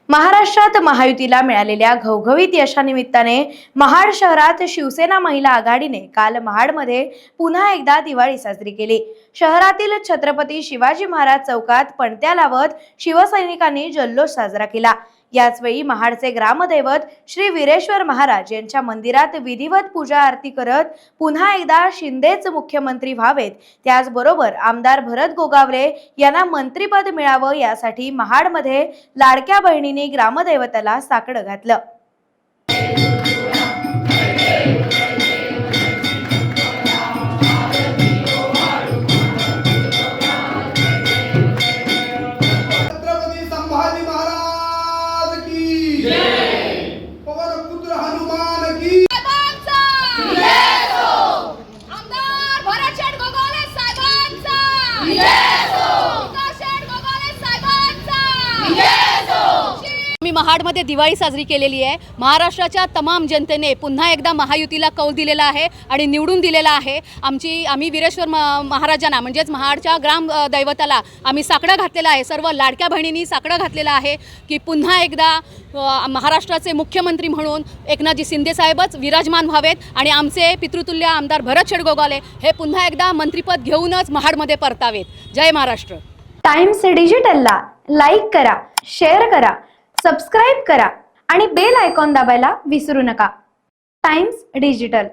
महाराष्ट्रात महायुतीला मिळालेल्या घवघवीत यशानिमित्ताने महाड शहरात शिवसेना महिला आघाडीने काल महाडमध्ये पुन्हा एकदा दिवाळी साजरी केली। शहरातील छत्रपती शिवाजी महाराज चौकात पणत्या लावत शिवसैनिकांनी जल्लोष साजरा केला। याचवेळी महाडचे ग्रामदैवत श्री वीरेश्वर महाराज यांच्या मंदिरात विधिवत पूजा आरती करत पुन्हा एकदा शिंदेच मुख्यमंत्री व्हावेत, त्याचबरोबर आमदार भरत गोगावले यांना मंत्रिपद मिळावं यासाठी महाडमध्ये लाडक्या बहिणींनी ग्रामदैवताला साकडं घातलं। मी महाडमध्ये दिवाळी साजरी केलेली आहे। महाराष्ट्राच्या तमाम जनतेने पुन्हा एकदा महायुतीला कौल दिलेला आहे आणि निवडून दिलेला आहे। आम्ही वीरेश्वर महाराजांना म्हणजेच महाडच्या ग्राम दैवताला आम्ही साकडं घातलेला आहे। सर्व लाडक्या बहिणींनी साकडं घातलेलं आहे की पुन्हा एकदा महाराष्ट्राचे मुख्यमंत्री म्हणून एकनाथजी शिंदे साहेबच विराजमान व्हावेत आणि आमचे पितृतुल्य आमदार भरत गोगावले हे पुन्हा एकदा मंत्रिपद घेऊनच महाडमध्ये परतावेत। जय महाराष्ट्र। टाइम्स डिजिटलला लाईक करा, शेअर करा, सबस्क्राइब करा आणि बेल आयकॉन दाबायला विसरू नका। Times digital.